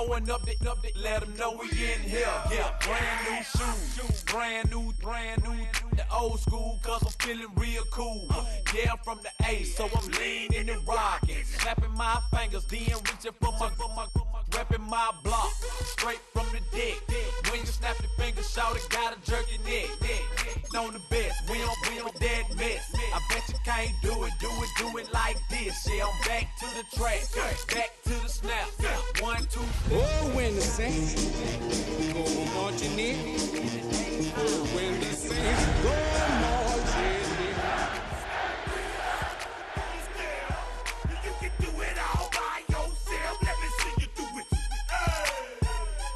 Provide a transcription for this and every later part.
going up, let them know we in here. Yeah, brand new shoes, brand new. The old school, cause I'm feeling real cool. Yeah, I'm from the A, so I'm leaning and rocking. Snapping my fingers, then reaching for my repping my block. Straight from the deck. When you snap your fingers, shout it, gotta jerk your neck. On the best, we don't that mess. I bet you can't do it like this. Yeah, I'm back to the track, back to the snap. 1, 2, 3. Oh, when the Saints go marching in. Oh, when the Saints go marching in. You can do it all by yourself. Let me see you do it.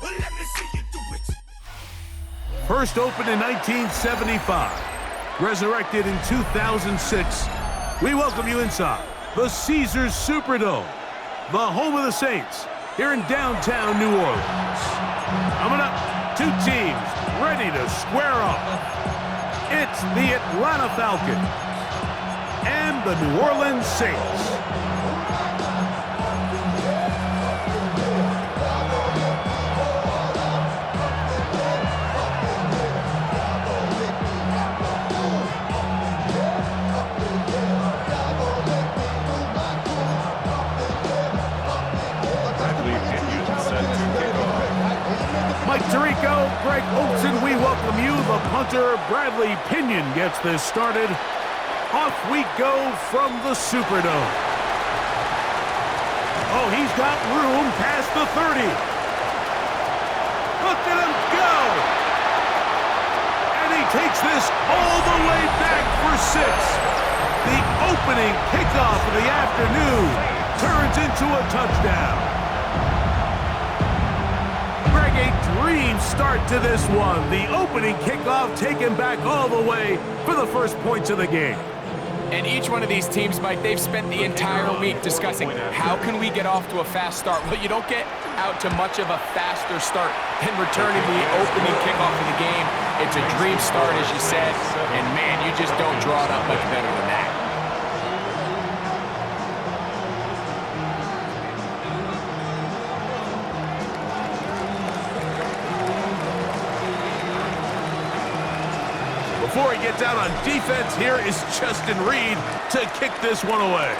Let me see you do it. First opened in 1975, resurrected in 2006. We welcome you inside the Caesars Superdome, the home of the Saints, here in downtown New Orleans. Coming up, two teams ready to square off. It's the Atlanta Falcons and the New Orleans Saints. Mike Tirico, Greg Olson, we welcome you. The punter, Bradley Pinion, gets this started. Off we go from the Superdome. Oh, he's got room past the 30. Look at him go! And he takes this all the way back for 6. The opening kickoff of the afternoon turns into a touchdown. A dream start to this one. The opening kickoff taken back all the way for the first points of the game. And each one of these teams, Mike, they've spent the entire week discussing how can we get off to a fast start. Well, you don't get out to much of a faster start than returning the opening kickoff of the game. It's a dream start, as you said, and man, you just don't draw it up much better than that. Before he gets out on defense, here is Justin Reed to kick this one away.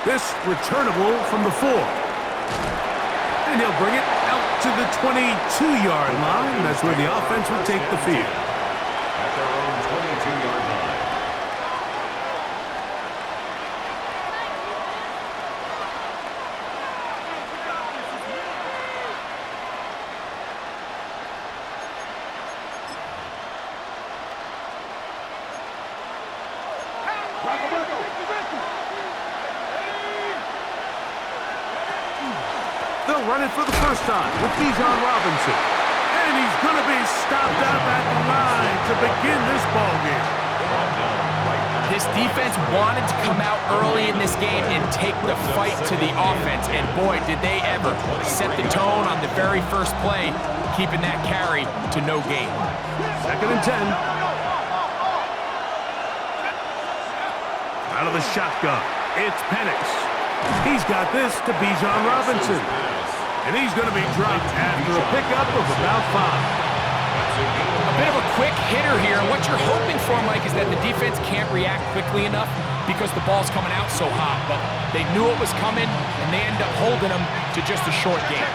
This returnable from the 4. And he'll bring it out to the 22-yard line. That's where the offense will take the field. At their own 22-yard line. They'll run it for the first time with Bijan Robinson. And he's going to be stopped out at the line to begin this ball game. This defense wanted to come out early in this game and take the fight to the offense. And boy, did they ever set the tone on the very first play, keeping that carry to no gain. 2nd and 10. Out of the shotgun, it's Penix. He's got this to Bijan Robinson. And he's going to be dropped after a pickup of about 5. A bit of a quick hitter here. And what you're hoping for, Mike, is that the defense can't react quickly enough because the ball's coming out so hot. But they knew it was coming, and they end up holding them to just a short game.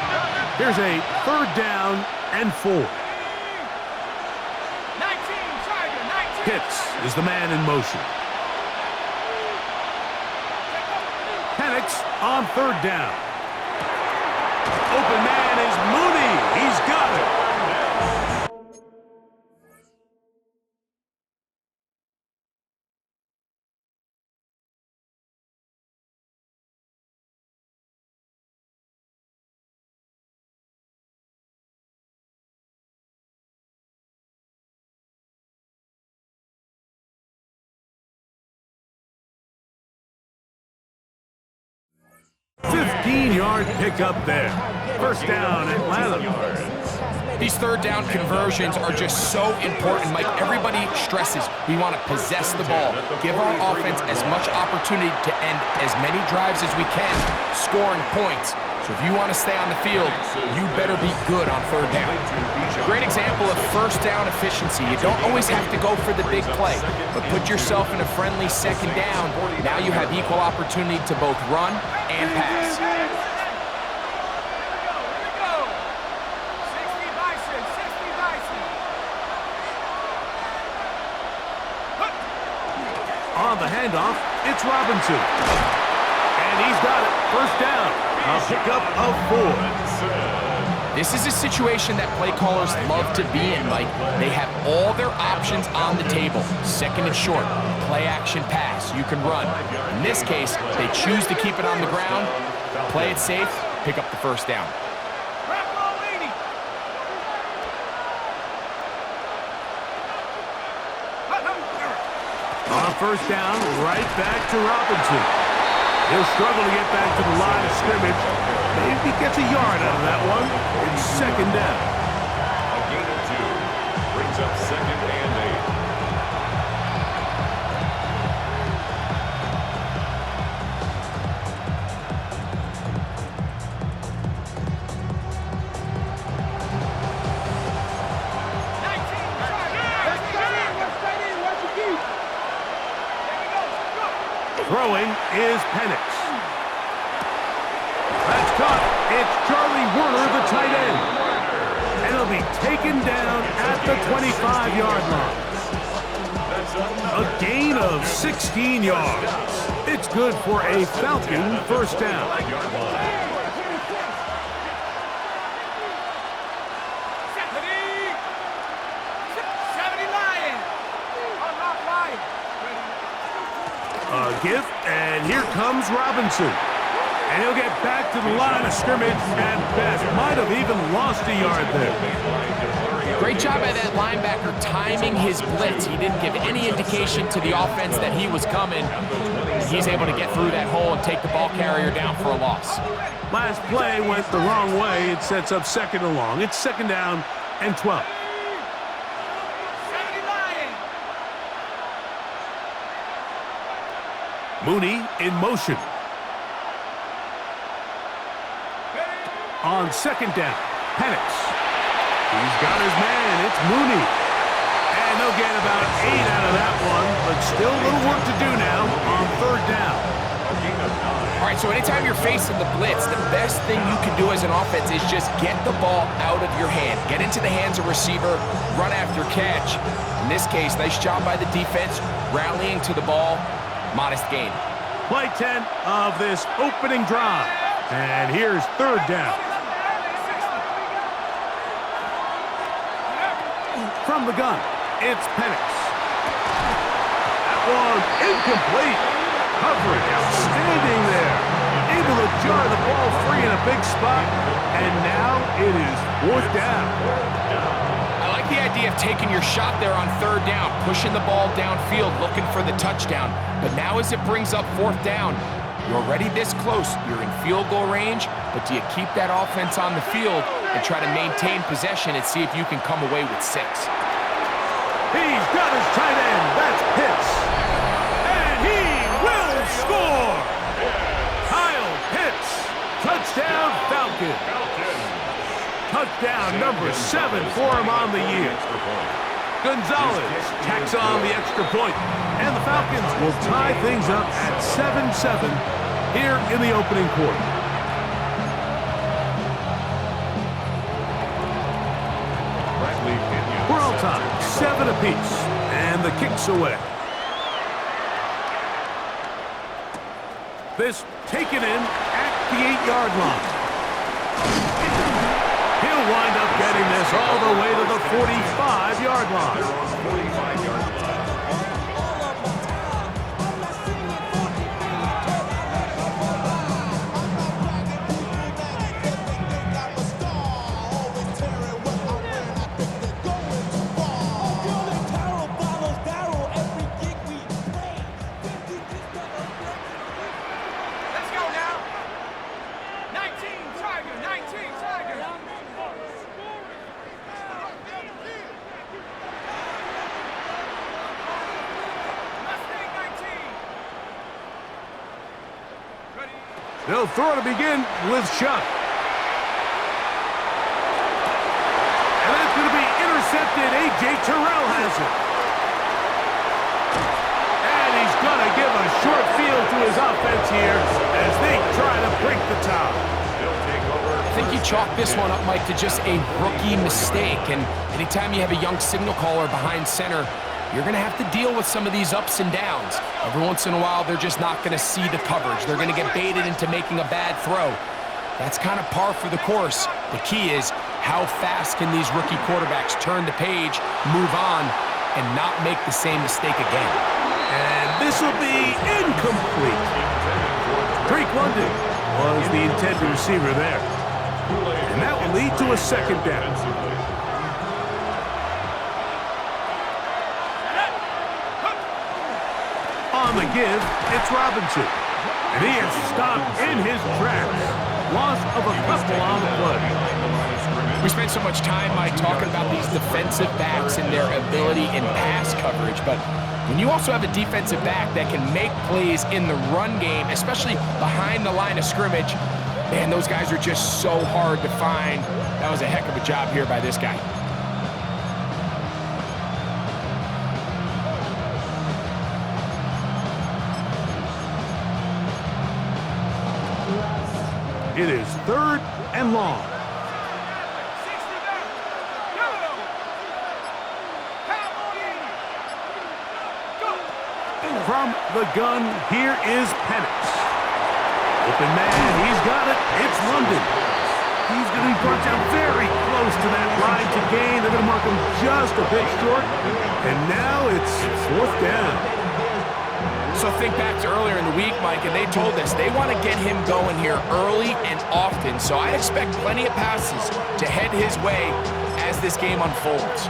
Here's a 3rd down and 4. 19, Tiger, 19. Pitts is the man in motion. Penix on 3rd down. Open man is Mooney. He's got it. Yard pickup there. First down, Atlanta. These 3rd down conversions are just so important, Mike. Everybody stresses we want to possess the ball, give our offense as much opportunity to end as many drives as we can, scoring points. So if you want to stay on the field, you better be good on third down. Great example of first down efficiency. You don't always have to go for the big play, but put yourself in a friendly second down. Now you have equal opportunity to both run and pass. On the handoff, it's Robinson. And he's got it. First down. A pickup of 4. This is a situation that play callers love to be in, Mike. They have all their options on the table. Second and short, play action pass, you can run. In this case, they choose to keep it on the ground, play it safe, pick up the first down. On first down, right back to Robinson. He'll struggle to get back to the line of scrimmage. Maybe gets a yard out of that one. It's second down. A gain of 2 brings up second and 8. Throwing is Penix. That's caught. It's Charlie Werner, the tight end. And he'll be taken down at the 25-yard line. A gain of 16 yards. It's good for a Falcon first down. A give, and here comes Robinson. And he'll get back to the line of scrimmage at best. Might have even lost a yard there. Great job by that linebacker timing his blitz. He didn't give any indication to the offense that he was coming. He's able to get through that hole and take the ball carrier down for a loss. Last play went the wrong way. It sets up second and long. It's second down and 12. Mooney in motion. On second down, Penix. He's got his man. It's Mooney. And they'll get about 8 out of that one, but still a little work to do now on third down. All right, so anytime you're facing the blitz, the best thing you can do as an offense is just get the ball out of your hand. Get into the hands of receiver, run after catch. In this case, nice job by the defense, rallying to the ball. Modest gain. Play 10 of this opening drive. And here's third down. From the gun, it's Penix. That one incomplete. Coverage outstanding there. Able to jar the ball free in a big spot. And now it is fourth down. I like the idea of taking your shot there on third down, pushing the ball downfield, looking for the touchdown. But now as it brings up fourth down, you're already this close. You're in field goal range, but do you keep that offense on the field and try to maintain possession and see if you can come away with 6? He's got his tight end. That's Pitts. And he will score. Kyle Pitts. Touchdown Falcons. Touchdown number 7 for him on the year. Gonzalez tacks on the extra point, and the Falcons will tie things up at 7-7 here in the opening quarter. We're all tied, 7 apiece, and the kick's away. This taken in at the 8-yard line. He'll wind up getting this all the way to the 45-yard line. They'll throw to begin with Chuck. And A.J. Terrell has it. And he's going to give a short field to his offense here as they try to break the tie. I think you chalk this one up, Mike, to just a rookie mistake. And anytime you have a young signal caller behind center, you're going to have to deal with some of these ups and downs. Every once in a while, they're just not going to see the coverage. They're going to get baited into making a bad throw. That's kind of par for the course. The key is how fast can these rookie quarterbacks turn the page, move on, and not make the same mistake again. And this will be incomplete. Drake London was the intended receiver there. And that will lead to a second down. On the give, it's Robinson. And he is stopped in his tracks. Loss of a couple on the play. We spent so much time, Mike, talking about these defensive backs and their ability in pass coverage, but when you also have a defensive back that can make plays in the run game, especially behind the line of scrimmage, man, those guys are just so hard to find. That was a heck of a job here by this guy. It is 3rd and long. From the gun, here is Penix. Open man, he's got it. It's London. He's going to be brought down very close to that line to gain. They're going to mark him just a bit short. And now it's 4th down. So think back to earlier in the week, Mike, and they told us they want to get him going here early and often. So I expect plenty of passes to head his way as this game unfolds.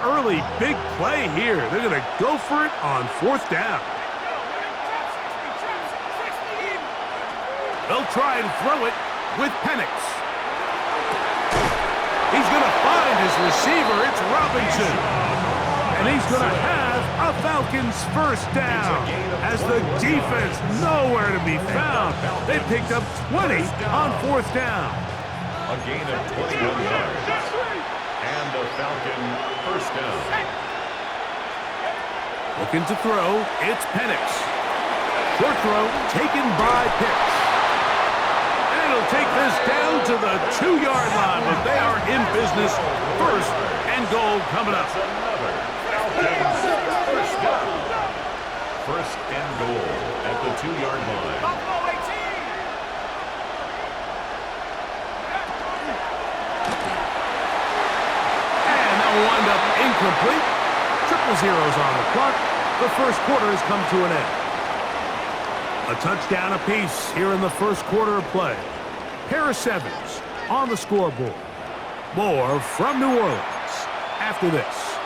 Early big play here. They're going to go for it on 4th down. They'll try and throw it with Penix. He's going to find his receiver. It's Robinson. And he's going to have a Falcons 1st down as the defense nowhere to be found. They picked up 20 on 4th down. A gain of 21 yards. And the Falcon 1st down. Looking to throw, it's Penix. Short throw taken by Pitts. And it'll take this down to the 2-yard line, but they are in business. 1st and goal coming up. Falcons 1st down. 1st and goal at the 2-yard line. Wind up incomplete. 0-0s on the clock. The 1st quarter has come to an end. A touchdown apiece here in the 1st quarter of play. Pair of 7s on the scoreboard. More from New Orleans after this.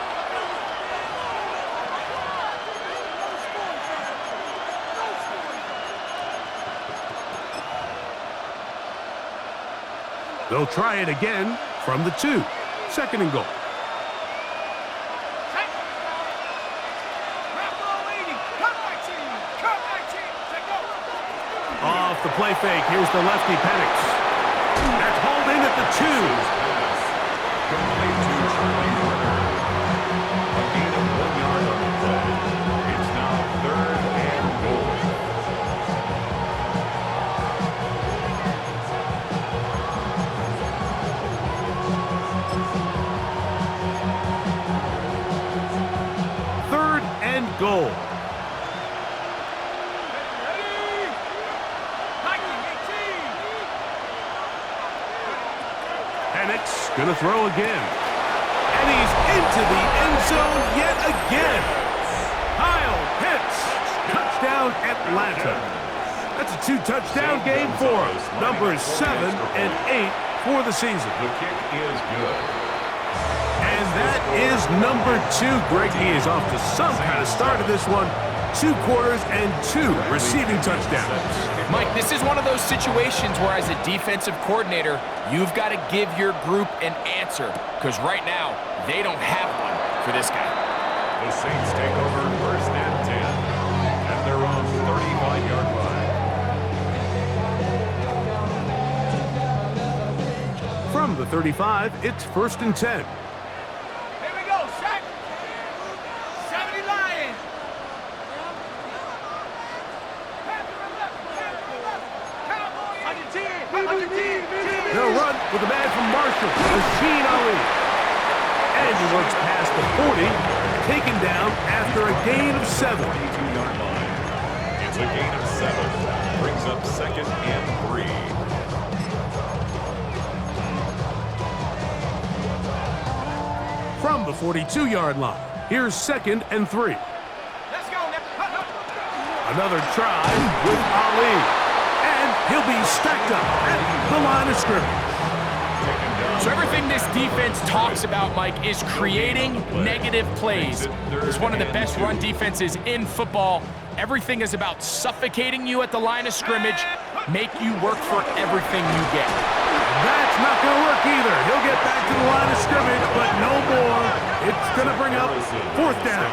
They'll try it again from the 2. 2nd and goal. Off the play fake, here's the lefty Penix. That's holding at the 2. Complete to Charlie Porter. A gain of 1 yard on the play. It's now 3rd and goal. Third and goal. Penix gonna throw again. And he's into the end zone yet again. Kyle Pitts. Touchdown Atlanta. That's a 2-touchdown game for him. Numbers 7 and 8 for the season. The kick is good. And that is number 2. Greg, he is off to some kind of start of this one. 2 quarters and 2 receiving touchdowns. Mike, this is one of those situations where as a defensive coordinator, you've got to give your group an answer, because right now, they don't have one for this guy. The Saints take over 1st and 10 at their own 35-yard line. From the 35, it's 1st and 10. Here we go, Shaq. 70 Lions. They'll run with the man from Marshall, Rasheen Ali. And he works past the 40, taken down after a gain of 7. 22-yard line. It's a gain of 7. Brings up 2nd and 3. From the 42-yard line, here's 2nd and 3. Let's go. Another try with Ali. And he'll be stacked up at the line of scrimmage. So everything this defense talks about, Mike, is creating negative plays. It's one of the best run defenses in football. Everything is about suffocating you at the line of scrimmage, make you work for everything you get. That's not going to work either. He'll get back to the line of scrimmage, but no more. It's going to bring up 4th down.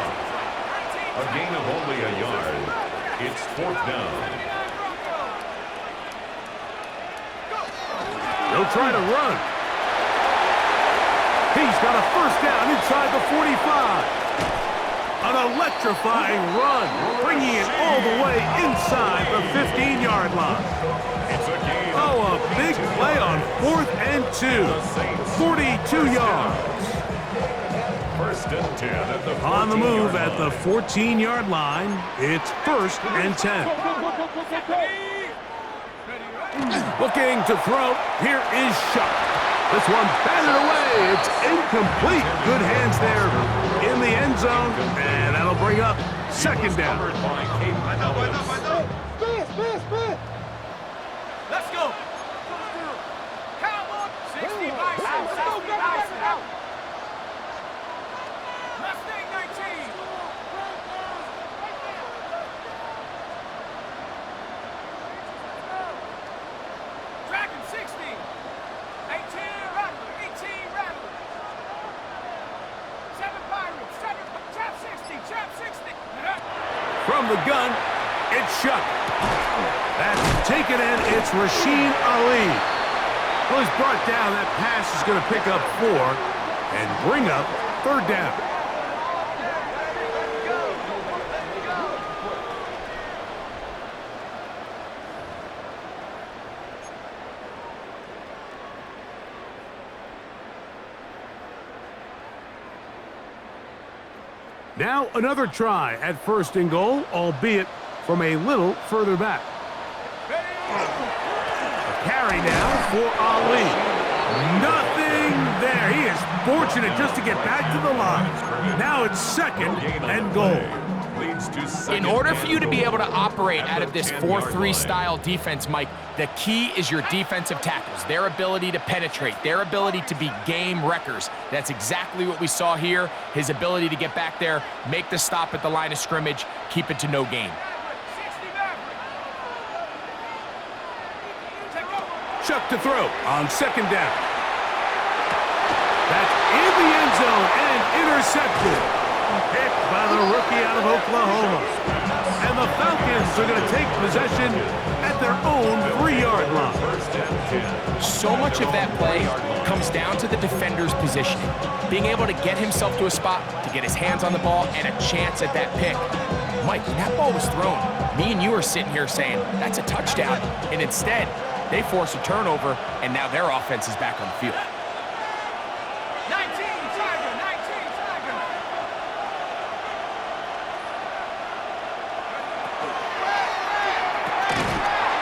A gain of only a yard. It's 4th down. He'll try to run. He's got a 1st down inside the 45. An electrifying run, bringing it all the way inside the 15-yard line. It's a gain. Oh, a big play on 4th and 2. 42 yards. 1st and 10 at the 14-yard On the move at the line. 14-yard line, it's 1st and 10. Looking to throw, here is Shuck. This one batted away, it's incomplete. Good hands there in the end zone, and that'll bring up 2nd down. Covered by Caden Ellis. Let's go. Cowboy. 60 Bison. 60 Bison. Mustang 19. Dragon 60. 18 Rattler. 18 Rattler. 7 Pirates. 7 Trap 60. Trap 60. From the gun, it's Shuck. That's taken in, it's Rasheen Ali. Well, he's brought down. That pass is going to pick up 4 and bring up 3rd down. Now another try at 1st and goal, albeit from a little further back. A carry now for Ali. Nothing there. He is fortunate just to get back to the line. Now it's 2nd and goal. Leads to 2nd In order for you to be and able to 10 operate at out the of this 10-yard 4-3 line. style defense, Mike, the key is your defensive tackles, their ability to penetrate, their ability to be game wreckers. That's exactly what we saw here, his ability to get back there, make the stop at the line of scrimmage, keep it to no gain. 60 Maverick. Chuck to throw on 2nd down. That's in the end zone and intercepted. Picked by the rookie out of Oklahoma. And the Falcons are going to take possession at their own 3-yard line. 1st and 10. So much of that play comes down to the defender's positioning, being able to get himself to a spot, to get his hands on the ball, and a chance at that pick. Mike, when that ball was thrown, me and you are sitting here saying, that's a touchdown, and instead, they force a turnover, and now their offense is back on the field. 19 Tiger. 19 Tiger.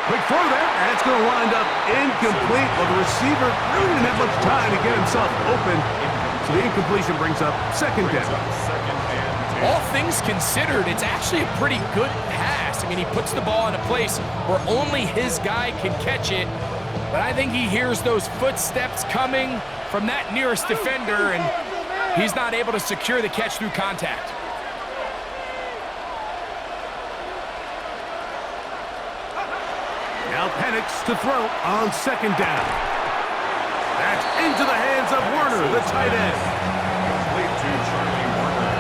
Quick throw there, and it's going to wind up incomplete. Well, the receiver really didn't have much time to get himself open, so the incompletion brings up 2nd down. 2nd and 10. All things considered, it's actually a pretty good pass. I mean, he puts the ball in a place where only his guy can catch it, but I think he hears those footsteps coming from that nearest defender, and he's not able to secure the catch through contact. Now Penix to throw on 2nd down. That's into the hands of Werner, the tight end. Complete to Charlie Werner.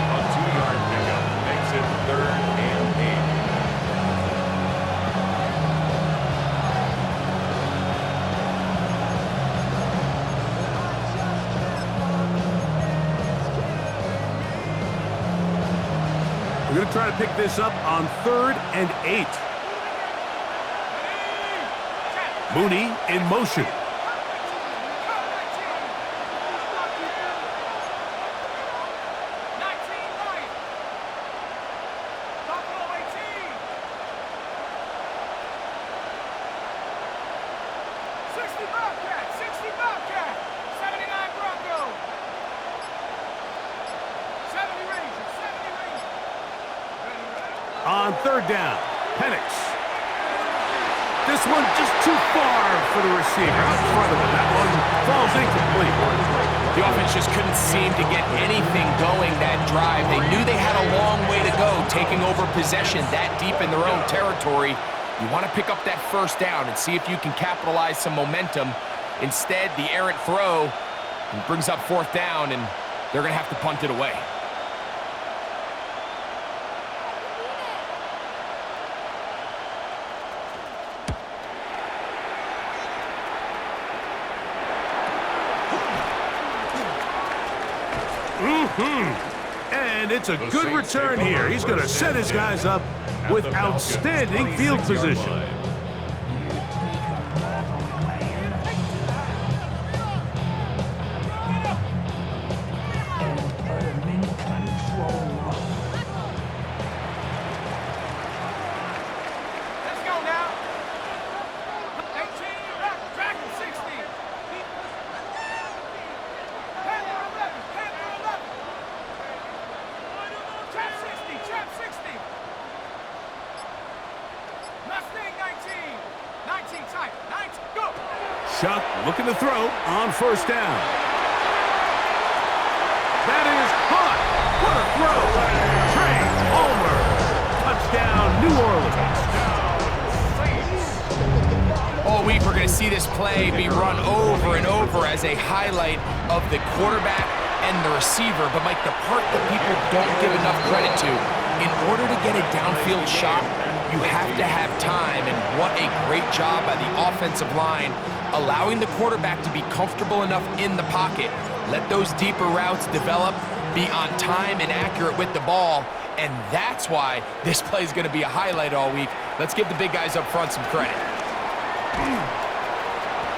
A 2-yard pickup makes it 3rd and 8. We're going to try to pick this up on 3rd and 8. Mooney in motion. On 3rd down, Penix. This one just too far for the receiver. Out in front of him. That one falls incomplete. The offense just couldn't seem to get anything going that drive. They knew they had a long way to go, taking over possession that deep in their own territory. You want to pick up that 1st down and see if you can capitalize some momentum. Instead, the errant throw brings up 4th down, and they're going to have to punt it away. And it's a good return here. He's going to set his guys up with outstanding field position. Chuck looking to throw on 1st down. That is caught. What a throw. Trey Palmer. Touchdown, New Orleans. All week, we're going to see this play be run over and over as a highlight of the quarterback and the receiver. But, Mike, the part that people don't give enough credit to, in order to get a downfield shot, you have to have time. And what a great job by the offensive line, allowing the quarterback to be comfortable enough in the pocket. Let those deeper routes develop, be on time and accurate with the ball, and that's why this play is going to be a highlight all week. Let's give the big guys up front some credit.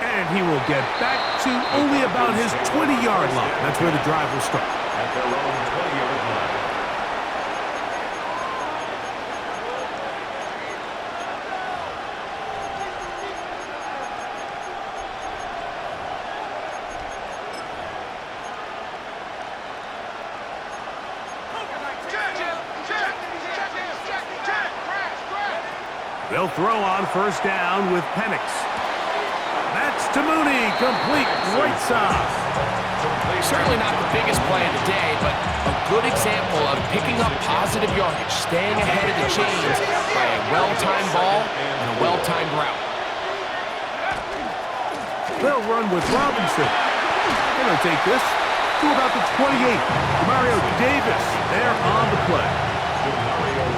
And he will get back to only about his 20-yard line. That's where the drive will start. At their own 20-yard line. They'll throw on 1st down with Penix. That's to Mooney, complete right side. Certainly not the biggest play of the day, but a good example of picking up positive yardage, staying ahead of the chains by a well-timed ball and a well-timed route. They'll run with Robinson. They're going to take this to about the 28. Mario Davis there on the play.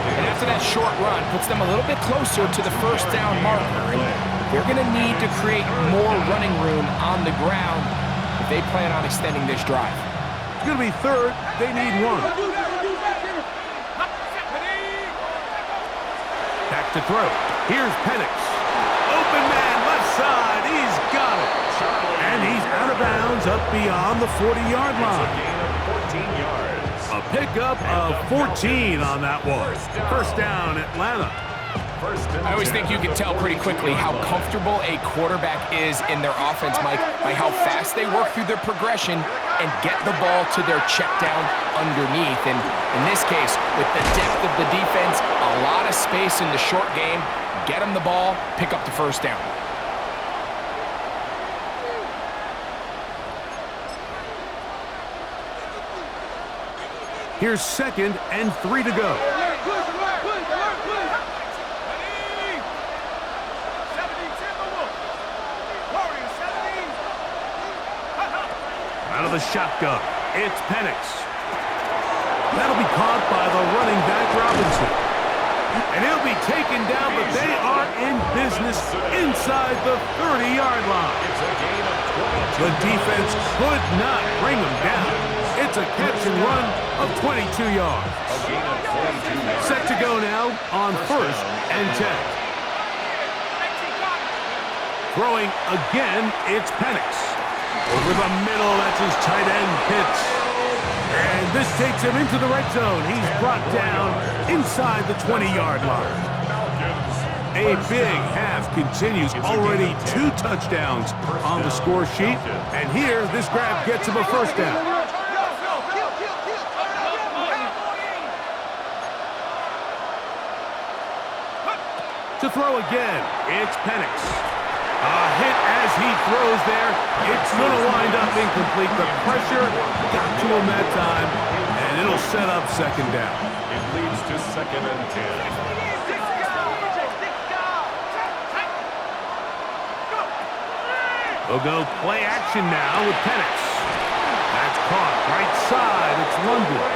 And after that short run, puts them a little bit closer to the 1st down marker. And they're going to need to create more running room on the ground if they plan on extending this drive. It's going to be 3rd. They need 1. Back to throw. Here's Penix. Open man, left side. He's got it. And he's out of bounds up beyond the 40-yard line. It's a gain of 14 yards. A pickup of 14 on that one. 1st down, Atlanta. I always think you can tell pretty quickly how comfortable a quarterback is in their offense, Mike, by how fast they work through their progression and get the ball to their check down underneath. And in this case, with the depth of the defense, a lot of space in the short game, get them the ball, pick up the 1st down. Here's 2nd and 3 to go. Out of the shotgun, it's Penix. That'll be caught by the running back Robinson. And he'll be taken down, but they are in business inside the 30-yard line. It's a gain of 22. The defense could not bring them down. It's a catch and run of 22 yards. A gain of 22 yards. Set to go now on 1st and 10. Throwing again, it's Penix. Over the middle, that's his tight end, Pitts. And this takes him into the red zone. He's brought down inside the 20-yard line. A big half continues. Already 2 touchdowns on the score sheet. And here, this grab gets him a first down. To throw again, it's Penix. A hit as he throws there. It's going to wind up incomplete. The pressure got to him that time, and it'll set up second down. It leads to 2nd and 10. We'll go play action now with Penix. That's caught right side. It's London.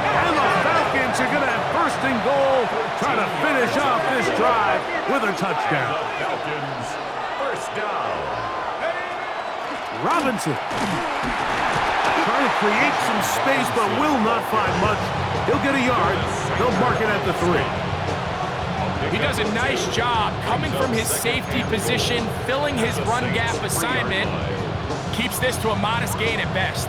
And the Falcons are going to have 1st and goal, trying to finish off this drive with a touchdown. The Falcons, 1st down. Robinson trying to create some space, but will not find much. He'll get a yard. They'll mark it at the 3. He does a nice job coming from his safety position, filling his run gap assignment. Keeps this to a modest gain at best.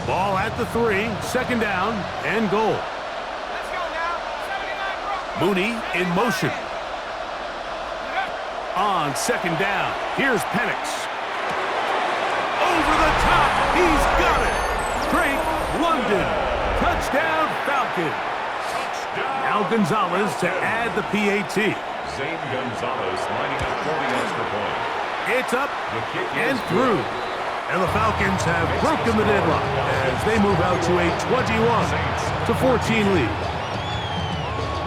Ball at the 3, 2nd down and goal. Let's go now. Mooney in motion. On 2nd down, here's Penix. Over the top, he's got it. Drake London, touchdown Falcons. Now Gonzalez to add the PAT. Zane Gonzalez lining up for the extra point. It's up and through. And the Falcons have broken the deadlock as they move out to a 21-14 lead.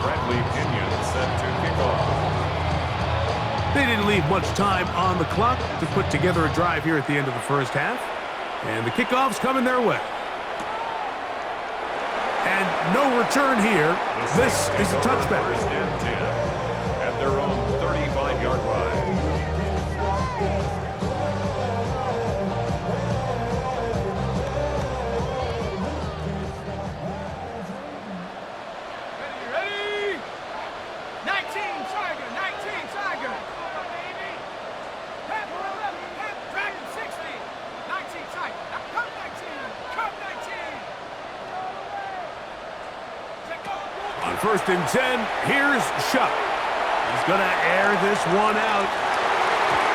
Bradley Pinion set to kick off. They didn't leave much time on the clock to put together a drive here at the end of the first half. And the kickoff's coming their way. And no return here. This is a touchback. 1st and 10 at their own 35-yard line. Ready? 19 Tiger, 19 Tiger. Pep 11, Pep Dragon 60. 19 Tiger. Come 19, come 19. On 1st and 10, here's Shuck. He's going to air this one out.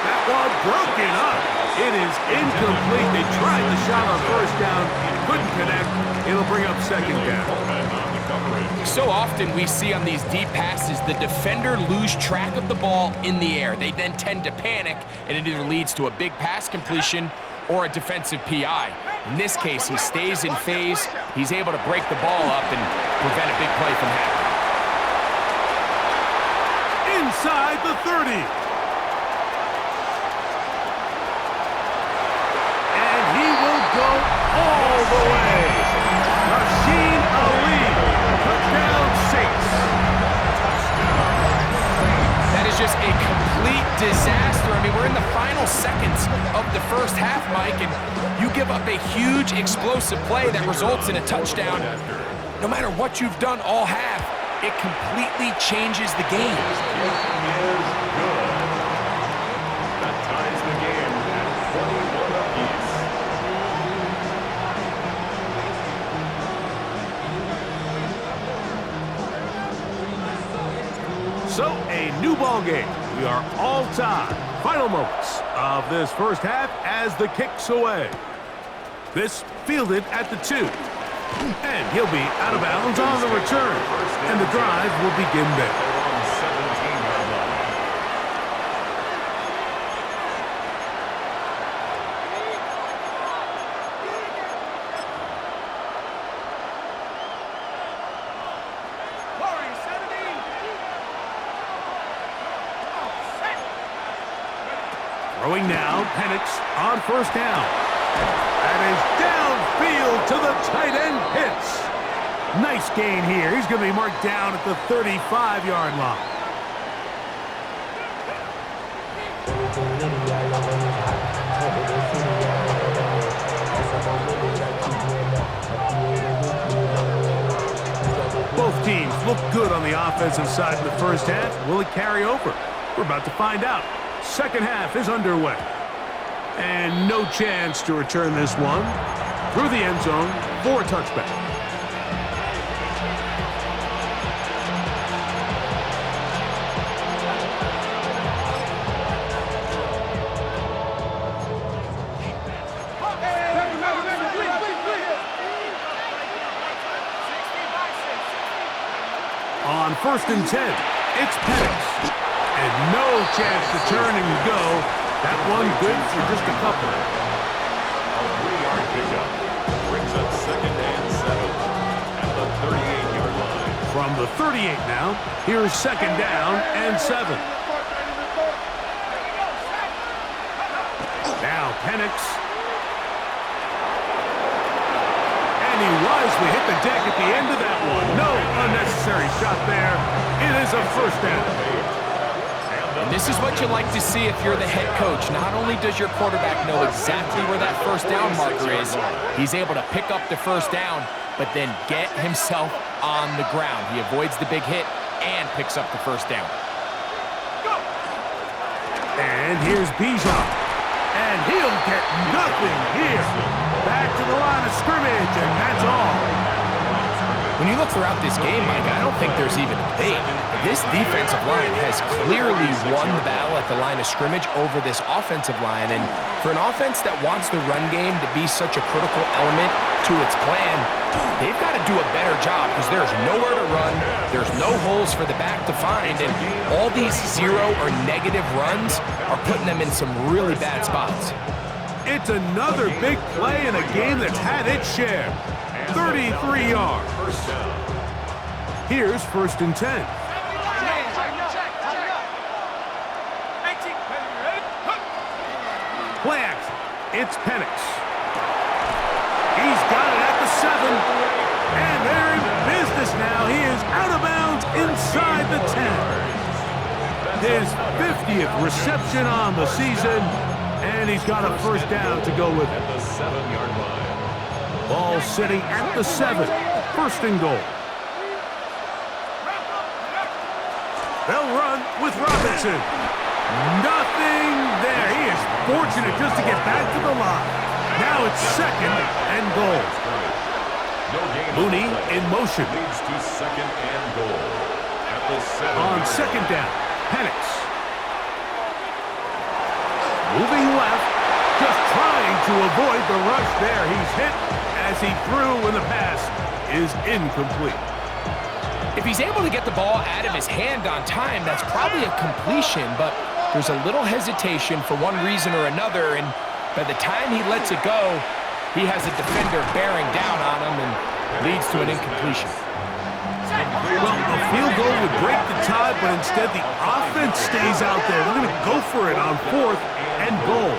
That one broken up. It is incomplete. They tried the shot on 1st down, couldn't connect. It'll bring up 2nd down. So often we see on these deep passes, the defender lose track of the ball in the air. They then tend to panic, and it either leads to a big pass completion or a defensive PI. In this case, he stays in phase. He's able to break the ball up and prevent a big play from happening. Inside the 30. And he will go all the way. Rasheen Ali, touchdown Saints. That is just a complete disaster. I mean, we're in the final seconds of the first half, Mike, and you give up a huge explosive play that results in a touchdown. No matter what you've done all half, it completely changes the game. Is good. That ties the game at 21 apiece. So a new ball game. We are all tied. Final moments of this first half as the kick's away. This fielded at the 2. And he'll be out of bounds on the return. And the drive will begin there. They're on 17-yard line. Throwing now, Penix on 1st down. That is downfield to the tight end, Pitts. Nice gain here. He's going to be marked down at the 35-yard line. looked good on the offensive side in the first half. Will it carry over? We're about to find out. Second half is underway. And no chance to return this one through the end zone for a touchback. On 1st and 10, it's Penix. And no chance to turn and go. That one good for just a couple. A 3-yard pickup brings up 2nd and 7 at the 38-yard line. From the 38 now, here's 2nd down and 7. Now Penix. And he wisely hit the deck at the end of that one. No unnecessary shot there. It is a 1st down. And this is what you like to see if you're the head coach. Not only does your quarterback know exactly where that 1st down marker is, he's able to pick up the 1st down, but then get himself on the ground. He avoids the big hit and picks up the 1st down. And here's Bijan. And he'll get nothing here. Back to the line of scrimmage, and that's all. When you look throughout this game, Mike, I don't think there's even a debate. This defensive line has clearly won the battle at the line of scrimmage over this offensive line. And for an offense that wants the run game to be such a critical element to its plan, they've got to do a better job because there's nowhere to run, there's no holes for the back to find, and all these 0 or negative runs are putting them in some really bad spots. It's another big play in a game that's had its share. 33 yards. Here's 1st and 10. Play action. It's Penix. He's got it at the 7. And they're in business now. He is out of bounds inside the 10. His 50th reception on the season. And he's got a 1st down to go with it. At the 7-yard line. Ball sitting at the 7. 1st and goal. They'll run with Robinson. Nothing there. He is fortunate just to get back to the line. Now it's 2nd and goal. Mooney in motion. Leads to 2nd and goal. At the 7. On 2nd down, Penix. Moving left, just trying to avoid the rush there. He's hit as he threw when the pass is incomplete. If he's able to get the ball out of his hand on time, that's probably a completion, but there's a little hesitation for one reason or another, and by the time he lets it go, he has a defender bearing down on him and leads to an incompletion. Well, a field goal would break the tie, but instead the offense stays out there. They're going to go for it on 4th and goal.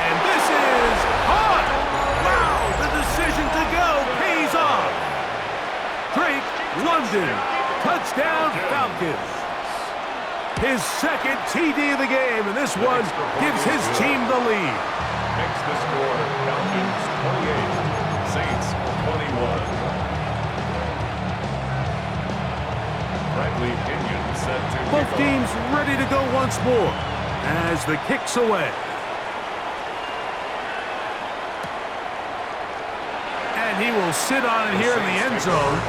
And this is hot. Wow, the decision to go pays off. Drake London, touchdown Falcons. His 2nd TD of the game, and this one gives his team the lead. Makes the score Falcons 28, Saints 21. Bradley Pinion set to Both teams ready to go once more as the kick's away. And he will sit on it here in the end zone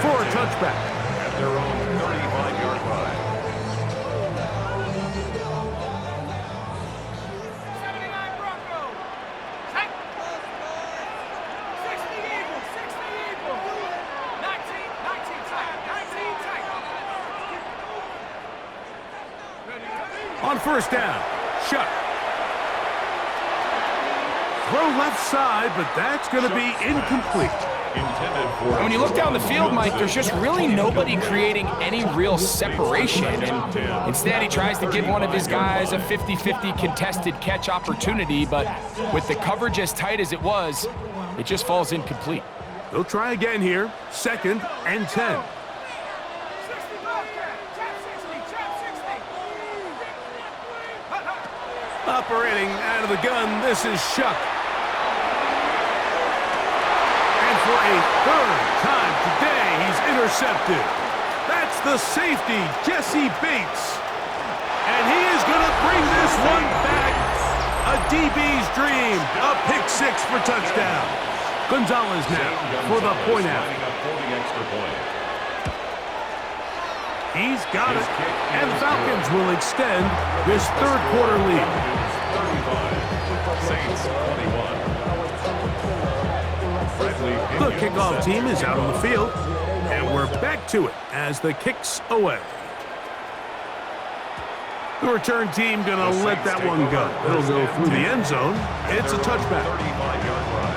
for a touchback. At their own 35-yard line. On 1st down, Shuck. Throw left side, but that's going to be incomplete. And when you look down the field, Mike, there's just really nobody creating any real separation. And instead, he tries to give one of his guys a 50-50 contested catch opportunity, but with the coverage as tight as it was, it just falls incomplete. They'll try again here, 2nd and 10. Operating out of the gun, this is Shuck. And for a third time today, he's intercepted. That's the safety, Jesse Bates. And he is going to bring this one back. A DB's dream. A pick six for touchdown. Gonzalez now for the point out. He's got it. And the Falcons will extend this third quarter lead. 35. Saints 21. The kickoff team is out on the field. And we're back to it as the kick's away. The return team going to let that one go. It'll go through the end zone. It's a touchback. 35-yard run.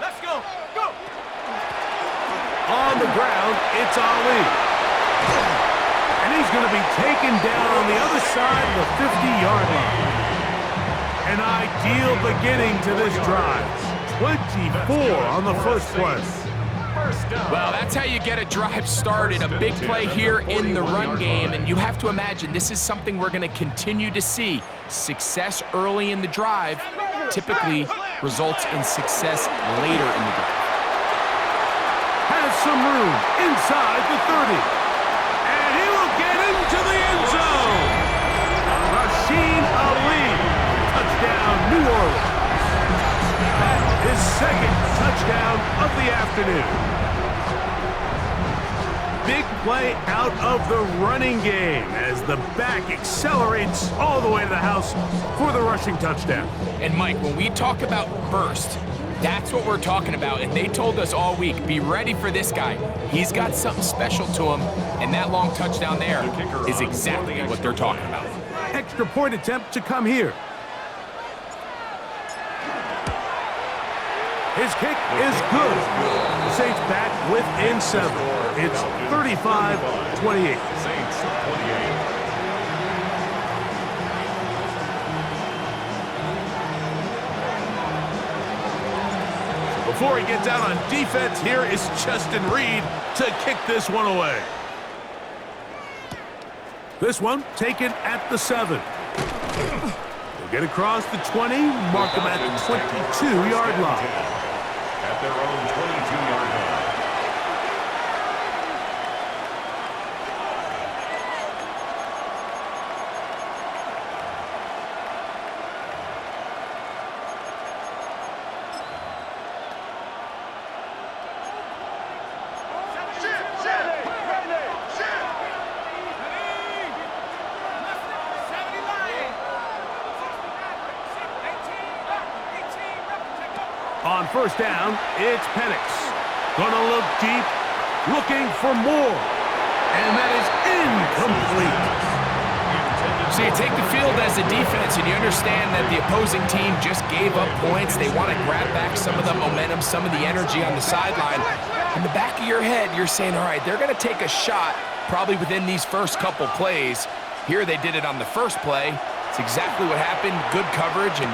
Let's go. Go. On the ground, it's Ali. And he's going to be taken down on the other side of the 50-yard line. An ideal beginning to this drive. 24 on the first play. Well, that's how you get a drive started. A big play here in the run game, and you have to imagine this is something we're going to continue to see. Success early in the drive typically results in success later in the drive. Has some room inside the 30. To the end zone. Rasheen Ali, touchdown, New Orleans. His second touchdown of the afternoon. Big play out of the running game as the back accelerates all the way to the house for the rushing touchdown. And Mike, when we talk about burst, that's what we're talking about, and they told us all week, be ready for this guy. He's got something special to him, and that long touchdown there is exactly what they're talking about. Extra point attempt to come here. His kick is good. The Saints back within 7. It's 35-28. Saints 28. Before he gets out on defense, here is Justin Reed to kick this one away. This one taken at the 7. They'll get across the 20, mark him at the 22-yard line. At their own 22-yard line. On first down, it's Penix. Gonna look deep, looking for more. And that is incomplete. So you take the field as a defense and you understand that the opposing team just gave up points. They want to grab back some of the momentum, some of the energy on the sideline. In the back of your head, you're saying, all right, they're going to take a shot probably within these first couple plays. Here they did it on the first play. It's exactly what happened. Good coverage and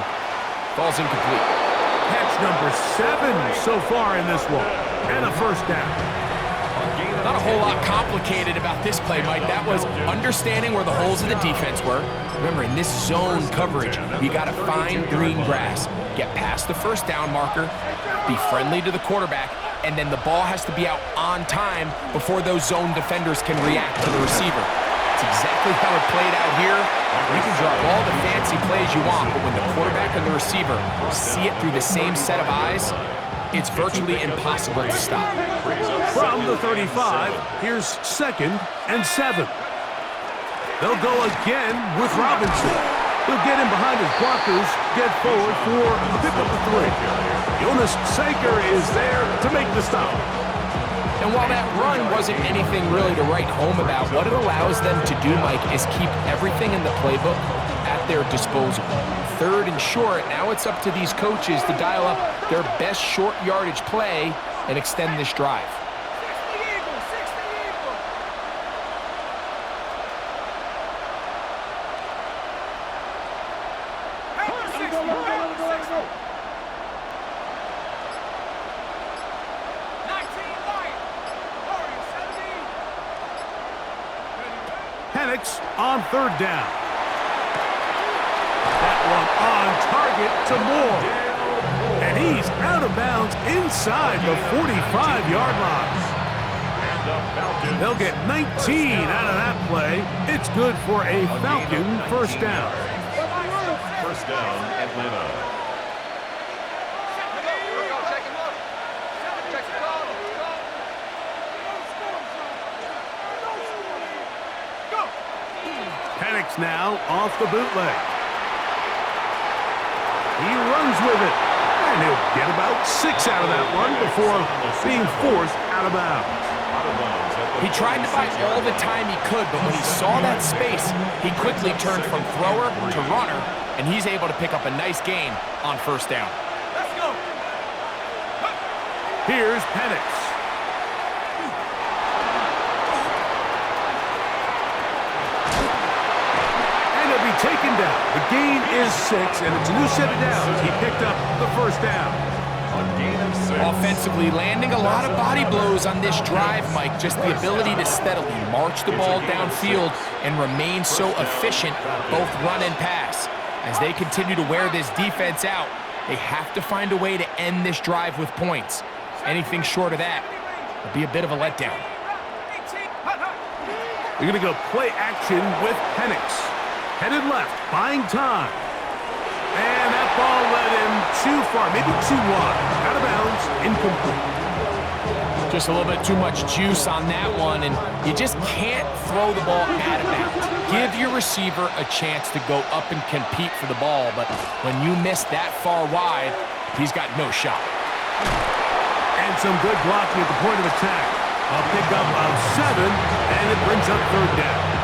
falls incomplete. Catch number 7 so far in this one. And a first down. Not a whole lot complicated about this play, Mike. That was understanding where the holes of the defense were. Remember, in this zone coverage, you got to find green grass. Get past the first down marker, be friendly to the quarterback, and then the ball has to be out on time before those zone defenders can react to the receiver. It's exactly how it played out here. You can draw all the fancy plays you want, but when the quarterback and the receiver see it through the same set of eyes, it's virtually impossible to stop. From the 35, here's 2nd and 7. They'll go again with Robinson. He'll get in behind his blockers, get forward for a pickup of 3. Jonas Saker is there to make the stop. And while that run wasn't anything really to write home about, what it allows them to do, Mike, is keep everything in the playbook at their disposal. 3rd and short, now it's up to these coaches to dial up their best short yardage play and extend this drive. on third down. That one on target to Moore. And he's out of bounds inside the 45-yard line. They'll get 19 out of that play. It's good for a Falcon first down. First down, Atlanta. Penix now off the bootleg. He runs with it. And he'll get about 6 out of that one before being forced out of bounds. He tried to buy all the time he could, but when he saw that space, he quickly turned from thrower to runner, and he's able to pick up a nice gain on first down. Let's go. Here's Penix. And he'll be taken down. The gain is 6, and it's a new set of downs. He picked up the first down. Offensively, landing a lot of body blows on this drive, Mike. Just the ability to steadily march the ball downfield and remain so efficient, both run and pass. As they continue to wear this defense out, they have to find a way to end this drive with points. Anything short of that would be a bit of a letdown. We're going to go play action with Penix. Headed left, buying time. And that ball led him too far, maybe too wide. Out of bounds, incomplete. Just a little bit too much juice on that one, and you just can't throw the ball out of bounds. Give your receiver a chance to go up and compete for the ball, but when you miss that far wide, he's got no shot. And some good blocking at the point of attack. A pickup of 7, and it brings up third down.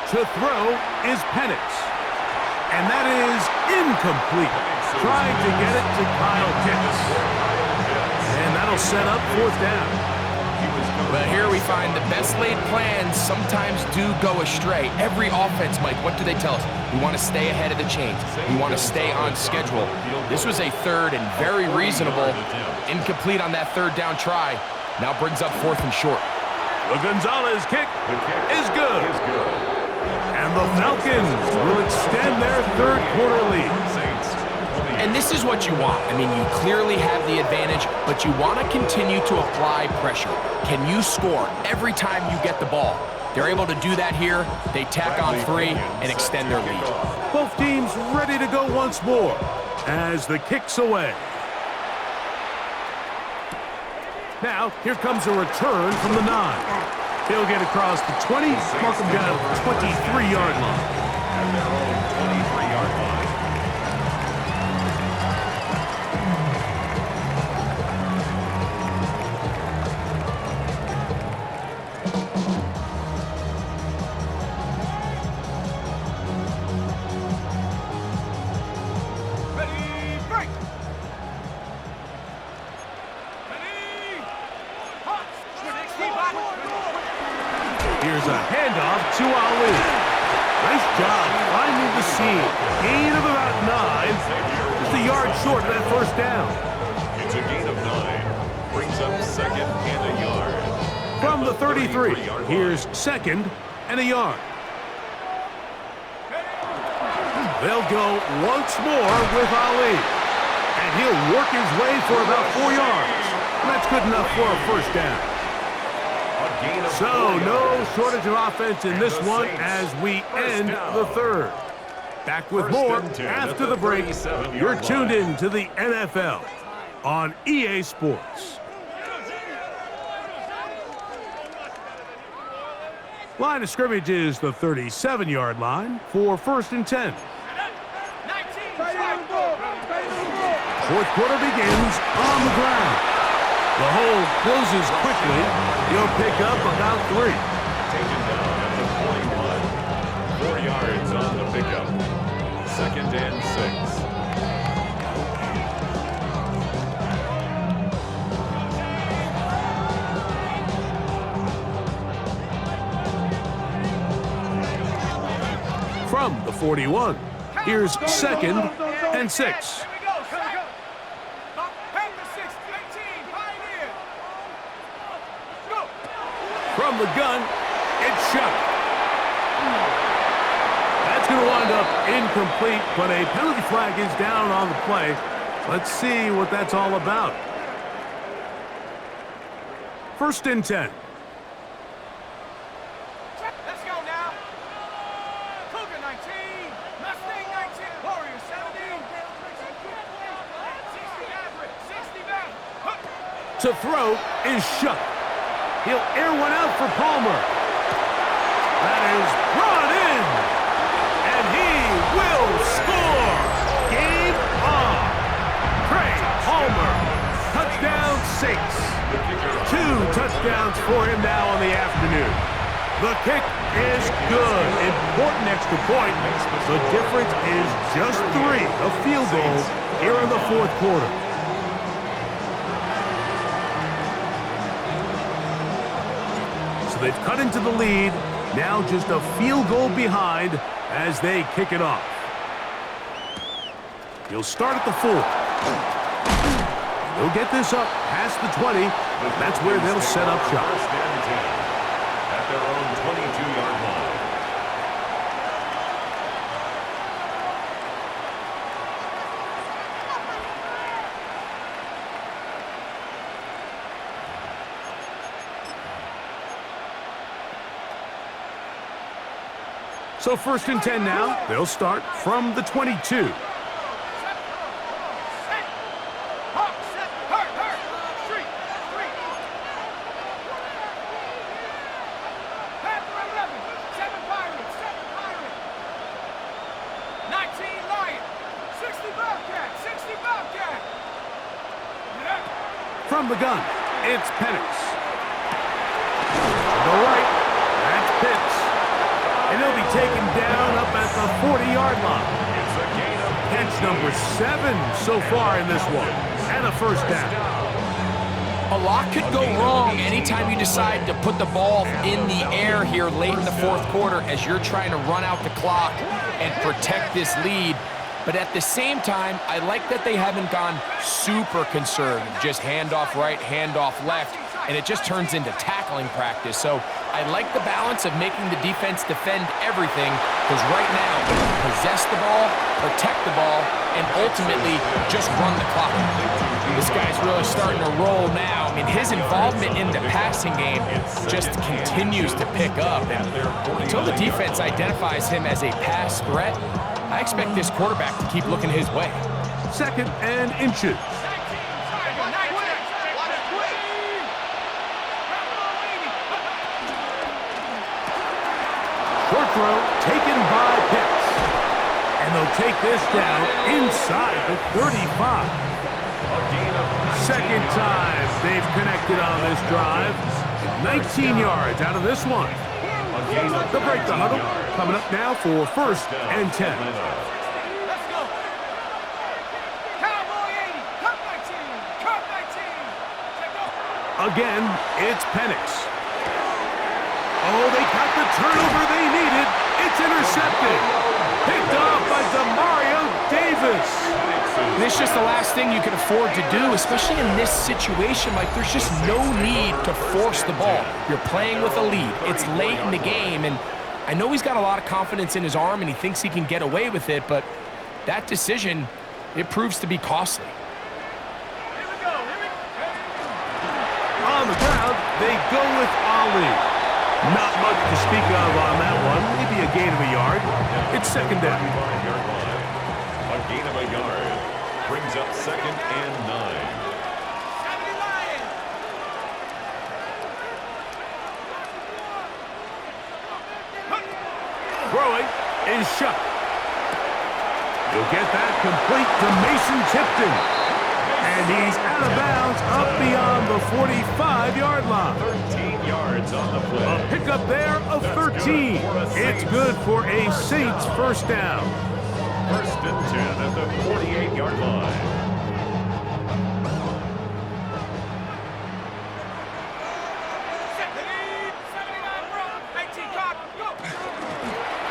To throw is Penix. And that is incomplete. Trying to get it to Kyle Pitts. And that'll set up fourth down. But here we find the best laid plans sometimes do go astray. Every offense, Mike, what do they tell us? We want to stay ahead of the chains. We want to stay on schedule. This was a third and very reasonable. Incomplete on that third down try. Now brings up fourth and short. The Gonzalez kick is good. And the Falcons will extend their third quarter lead. And this is what you want. I mean, you clearly have the advantage, but you want to continue to apply pressure. Can you score every time you get the ball? They're able to do that here. They tack on 3 and extend their lead. Both teams ready to go once more as the kick's away. Now, here comes a return from the 9. He'll get across the 20, mark him down at the 23-yard line. At their own 23-yard line. Ready, break. Ready, hot. Here's a handoff to Ali. Nice job finding the seam. Gain of about 9. Just a yard short of that first down. It's a gain of 9. Brings up second and a yard. From the 33, here's second and a yard. They'll go once more with Ali. And he'll work his way for about 4 yards. And that's good enough for a first down. So, no shortage of offense in this one as we end the third. Back with more after the break. You're tuned in to the NFL on EA Sports. Line of scrimmage is the 37-yard line for first and 10. Fourth quarter begins on the ground. The hole closes quickly. He'll pick up about 3. Taken down at the 41. 4 yards on the pickup. Second and 6. from the 41. Here's 2nd and 6. From the gun, it's shot. That's going to wind up incomplete, but a penalty flag is down on the play. Let's see what that's all about. 1st and 10. Let's go now. Cougar 19, Mustang 19, Warrior 17, 60 Maverick, 60 Maverick. To throw is shut. He'll air one out for Palmer. That is brought in. And he will score. Game on. Trey Palmer. Touchdown 6. 2 touchdowns for him now on the afternoon. The kick is good. Important extra point. The difference is just 3. A field goal here in the 4th quarter. So they've cut into the lead. Now just a field goal behind as they kick it off. He'll start at the 4. They'll get this up past the 20. That's where they'll set up shop. 1st and 10 at their own 22-yard line. So 1st and 10 now. They'll start from the 22. From the gun, it's Penix. To the right, that's Pitts. And he'll be taken down up at the 40-yard line. It's a gain of Catch number 7 so far in this one. And a 1st down. A lot could go wrong anytime you decide to put the ball in the air here late in the 4th quarter as you're trying to run out the clock and protect this lead. But at the same time, I like that they haven't gone super conservative, just handoff right, handoff left, and it just turns into tackling practice. So I like the balance of making the defense defend everything, because right now, possess the ball, protect the ball, and ultimately just run the clock. This guy's really starting to roll now. I mean, his involvement in the passing game just continues to pick up. And until the defense identifies him as a pass threat, I expect this quarterback to keep looking his way. 2nd and inches. Short throw taken by Pitts. And they'll take this down inside the 35. 2nd time they've connected on this drive. 19 yards out of this one. They'll break the huddle. Coming up now for 1st and 10. Let's go. Cowboy 80, Cup 19, Cup 19. Again, it's Penix. Oh, they got the turnover they needed. It's intercepted. Picked off by Demario Davis. And it's just the last thing you can afford to do, especially in this situation. Like, there's just no need to force the ball. You're playing with a lead. It's late in the game, and I know he's got a lot of confidence in his arm, and he thinks he can get away with it, but that decision, it proves to be costly. Here we go. On the ground, they go with Ali. Not much to speak of on that one. Maybe a gain of a yard. It's 2nd down. A gain of a yard brings up 2nd and 9. 70 Lions. Throwing is shut. You'll get that complete to Mason Tipton. And he's out of bounds up beyond the 45-yard line. 13 yards on the play. A pickup there of 13. It's good for a Saints 1st down. 1st and 10 at the 48-yard line.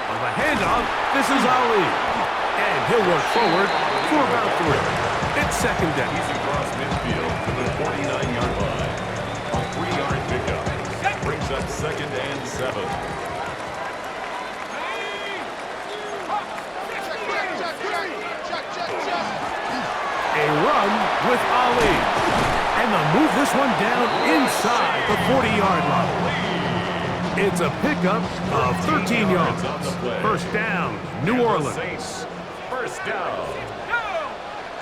On the handoff, This is Ali. And he'll work forward for about 3. It's second down. He's across midfield to the 49-yard line. A 3-yard pickup. Brings up 2nd and 7. A run with Ali. And they'll move this one down inside the 40-yard line. It's a pickup of 13 yards. First down, New Orleans. Saints, first down.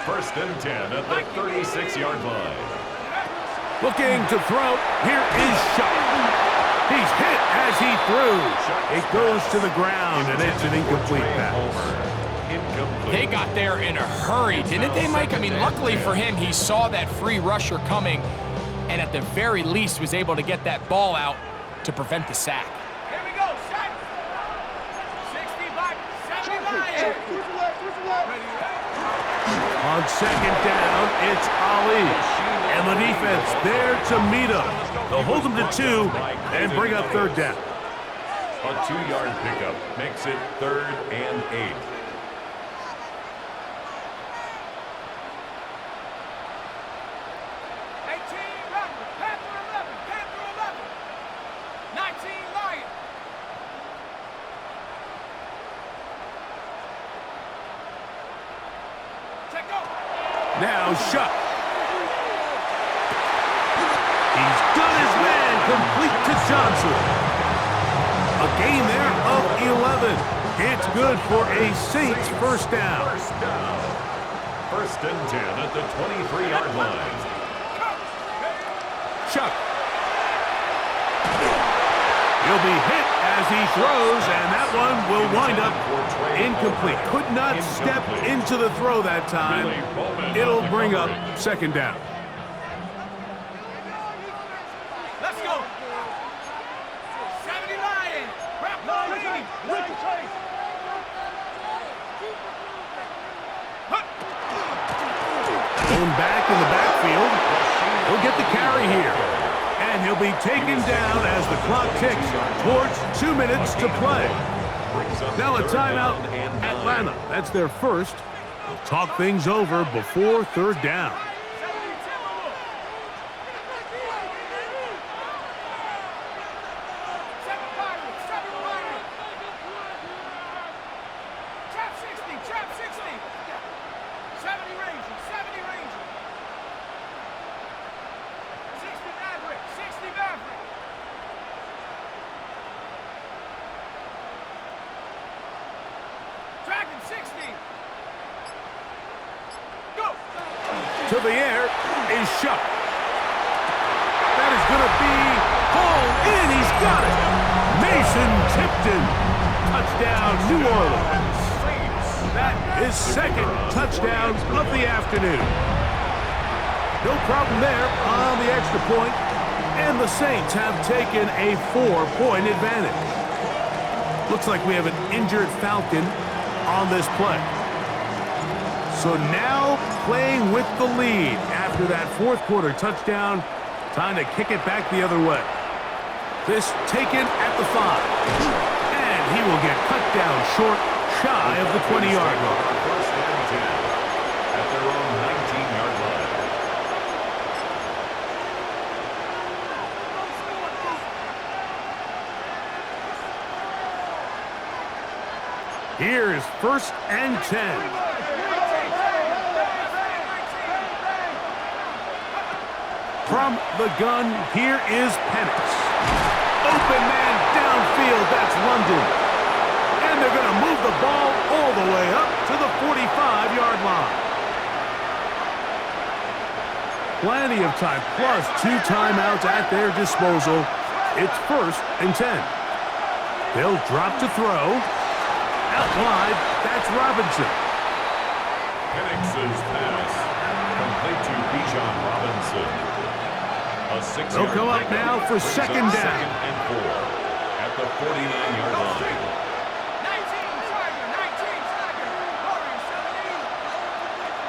1st and 10 at the 36-yard line. Looking to throw. Here is Shuck. He's hit as he threw. It goes to the ground, and it's an incomplete pass. They got there in a hurry, didn't they, Mike? I mean, luckily for him, he saw that free rusher coming, and at the very least was able to get that ball out to prevent the sack. Here we go, set. 60 back, 70 Lions. On second down, it's Ali. And the defense there to meet him. They'll hold him to 2 and bring up third down. A 2-yard pickup makes it 3rd and 8. Now Shuck. He's got his man complete to Johnson. A gain there of 11. It's good for a Saints first down. 1st and 10 at the 23-yard line. Shuck. He'll be hit as he throws, and that one will wind up incomplete. Could not step into the throw that time. It'll bring up second down. Let's go. 70 Lions. Grab Going back in the backfield. He'll get the carry here. And he'll be taken down as the clock ticks towards 2 minutes to play. Now a timeout, Atlanta. That's their first. They'll talk things over before third down. To the air is Shuck. That is going to be hauled in. He's got it. Mason Tipton. Touchdown, New Orleans. That is second touchdown of the afternoon. No problem there on the extra point, and the Saints have taken a 4-point advantage. Looks like we have an injured Falcon on this play. So now playing with the lead after that fourth quarter touchdown. Time to kick it back the other way. This taken at the 5. And he will get cut down short, shy of the 20-yard line. First and 10 at their own 19-yard line. Here's first and 10. From the gun, here is Penix. Open man downfield, that's London. And they're going to move the ball all the way up to the 45-yard line. Plenty of time, plus 2 timeouts at their disposal. It's first and 10. They'll drop to throw. Out wide, that's Robinson. Penix's pass complete to Bijan Robinson. They'll come up now for second down. 2nd and 4 at the 49-yard line. 19 Tiger, 19 Tiger, Warriors 17,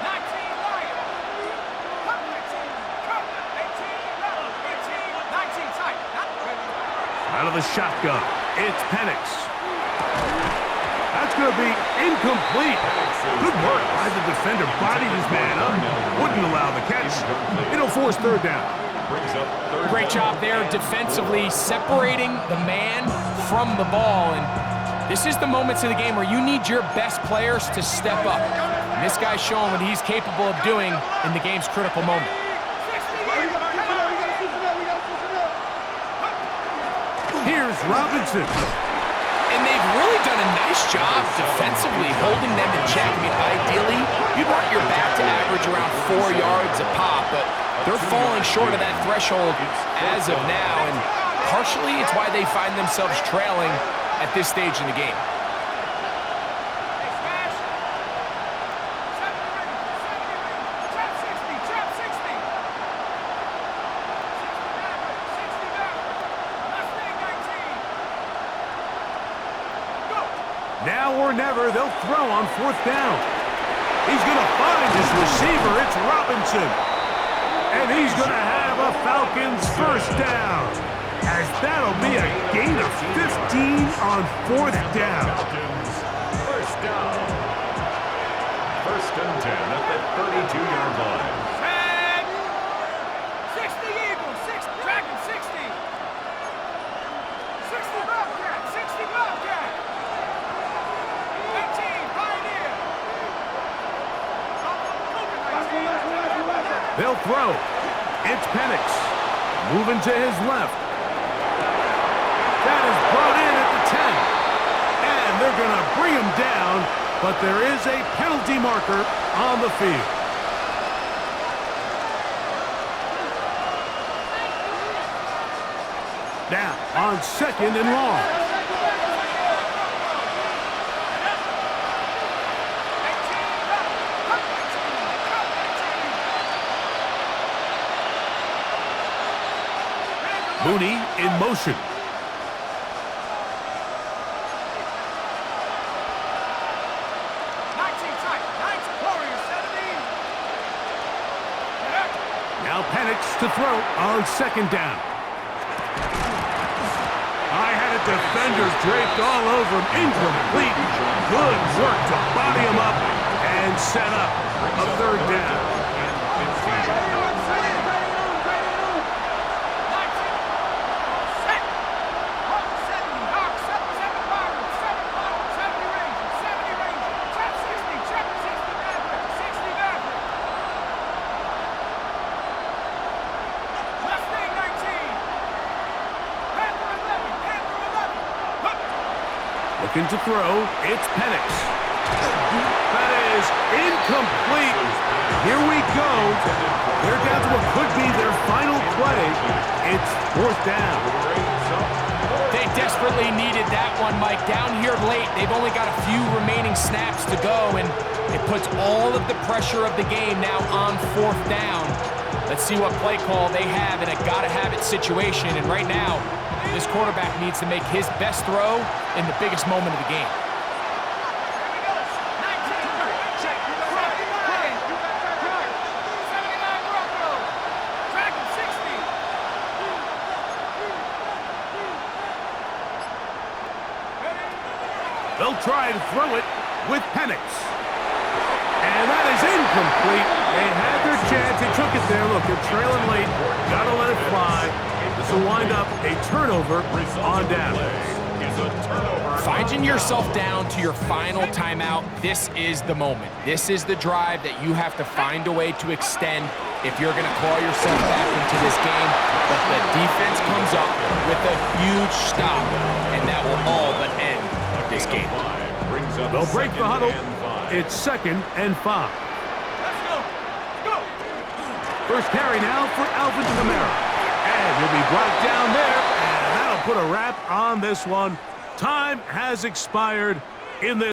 19 Lion, Cup 19, Cup 18, 19 Tiger. Out of the shotgun, it's Penix. That's going to be incomplete. Good work by the defender. Bodied his man up. Wouldn't allow the catch. It'll force third down. Great job there defensively, separating the man from the ball. And this is the moments in the game where you need your best players to step up. And this guy's showing what he's capable of doing in the game's critical moment. Here's Robinson. And they've really done a nice job defensively holding them in check. I mean, ideally, you'd want your back to average around 4 yards a pop, but they're falling short of that threshold as of now, and partially it's why they find themselves trailing at this stage in the game. Now or never, they'll throw on fourth down. He's going to find his receiver. It's Robinson. And he's going to have a Falcons first down, as that'll be a gain of 15 on fourth down. First down. First and 10 at the 32-yard line. 60 Eagles, 60 Dragons, 60. 60 Bobcat, 60 Bobcat. 18 Pioneer. They'll throw. It's Penix. Moving to his left. That is brought in at the 10. And they're going to bring him down, but there is a penalty marker on the field. Now, on second and long. Mooney in motion. Now Penix to throw on second down. I had a defender draped all over him. Incomplete. Good work to body him up and set up a third down. Looking to throw, it's Penix. That is incomplete. Here we go. They're down to what could be their final play. It's fourth down. They desperately needed that one, Mike. Down here late, they've only got a few remaining snaps to go, and it puts all of the pressure of the game now on fourth down. Let's see what play call they have in a gotta-have-it situation, and right now, this quarterback needs to make his best throw in the biggest moment of the game. They'll try and throw it with Penix. And that is incomplete. They had their chance. They took it there. Look, they're trailing late. Got to let it fly. This will wind up a turnover on down. Finding yourself down to your final timeout, this is the moment. This is the drive that you have to find a way to extend if you're going to claw yourself back into this game. But the defense comes up with a huge stop, and that will all but end this game. They'll break the huddle. It's second and 5. First carry now for Alvin Kamara. And he'll be brought down there, and that'll put a wrap on this one. Time has expired in this.